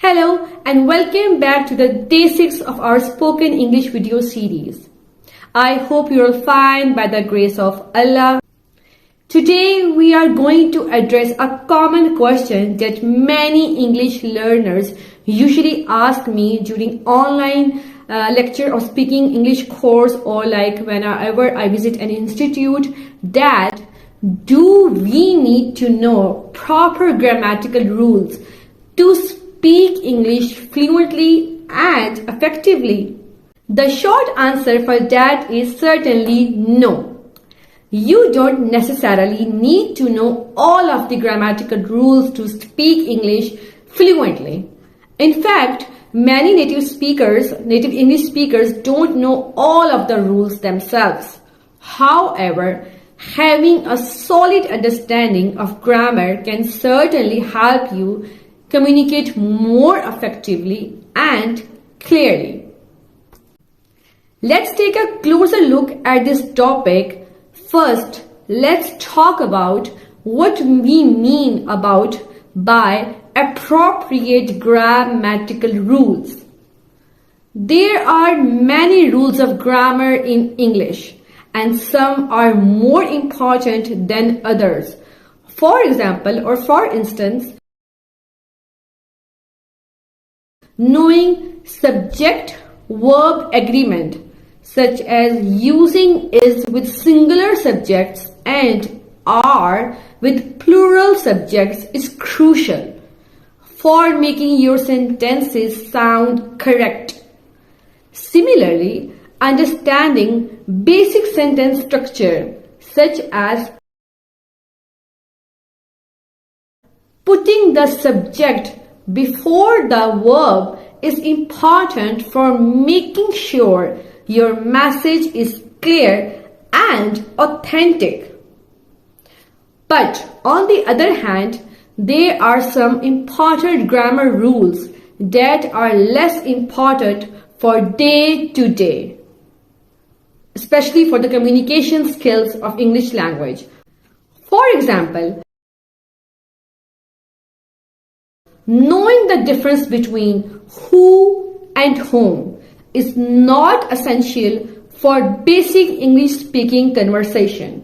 Hello and welcome back to the day 6 of our spoken English video series. I hope you are fine by the grace of Allah. Today we are going to address a common question that many English learners usually ask me during online lecture or speaking English course, or like whenever I visit an institute, that do we need to know proper grammatical rules to speak English fluently and effectively? The short answer for that is certainly no. You don't necessarily need to know all of the grammatical rules to speak English fluently. In fact, many native English speakers don't know all of the rules themselves. However, having a solid understanding of grammar can certainly help you communicate more effectively and clearly. Let's take a closer look at this topic. First, let's talk about what we mean by appropriate grammatical rules. There are many rules of grammar in English, and some are more important than others. For instance, knowing subject-verb agreement, such as using is with singular subjects and are with plural subjects, is crucial for making your sentences sound correct. Similarly, understanding basic sentence structure, such as putting the subject before the verb, is important for making sure your message is clear and authentic. But on the other hand, there are some important grammar rules that are less important for day to day, especially for the communication skills of English language. For example, knowing the difference between who and whom is not essential for basic English speaking conversation,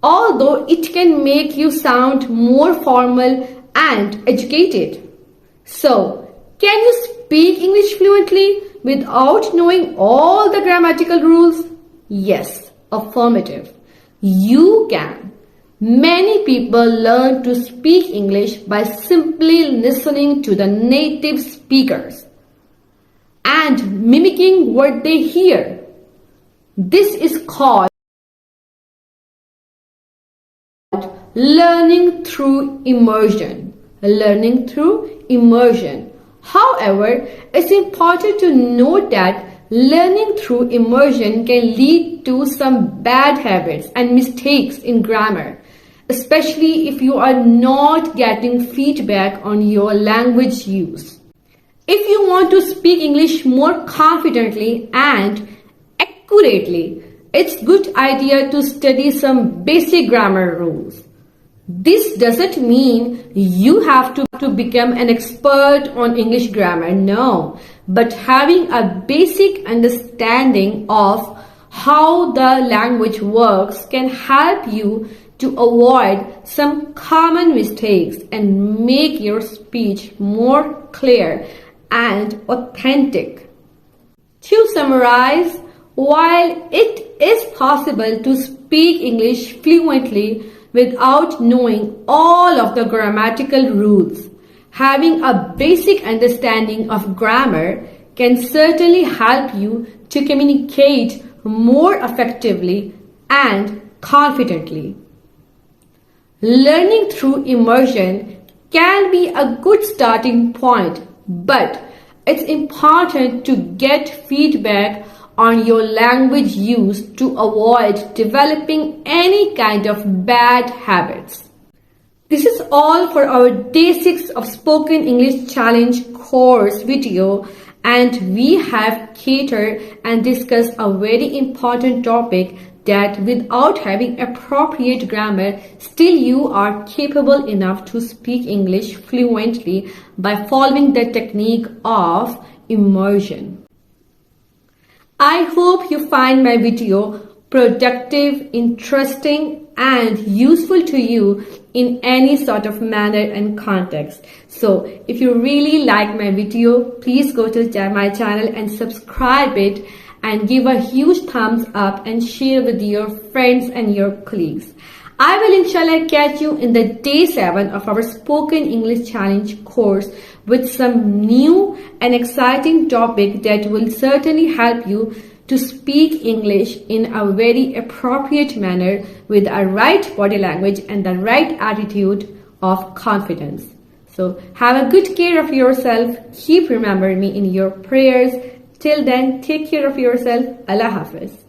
although it can make you sound more formal and educated. So, can you speak English fluently without knowing all the grammatical rules? Yes, affirmative. You can. Many people learn to speak English by simply listening to the native speakers and mimicking what they hear. This is called learning through immersion. However, it's important to note that learning through immersion can lead to some bad habits and mistakes in grammar, especially if you are not getting feedback on your language use. If you want to speak English more confidently and accurately, it's a good idea to study some basic grammar rules. This doesn't mean you have to become an expert on English grammar, no, but having a basic understanding of how the language works can help you to avoid some common mistakes and make your speech more clear and authentic. To summarize, while it is possible to speak English fluently without knowing all of the grammatical rules, having a basic understanding of grammar can certainly help you to communicate more effectively and confidently. Learning through immersion can be a good starting point, but it's important to get feedback on your language use to avoid developing any kind of bad habits. This is all for our Day 6 of Spoken English Challenge course video, and we have catered and discussed a very important topic, that without having appropriate grammar, still you are capable enough to speak English fluently by following the technique of immersion. I hope you find my video productive, interesting, and useful to you in any sort of manner and context. So if you really like my video, please go to my channel and subscribe it and give a huge thumbs up and share with your friends and your colleagues. I will inshallah catch you in the day 7 of our Spoken English Challenge course with some new and exciting topic that will certainly help you to speak English in a very appropriate manner with a right body language and the right attitude of confidence. So have a good care of yourself. Keep remembering me in your prayers. Till then, take care of yourself. Allah Hafiz.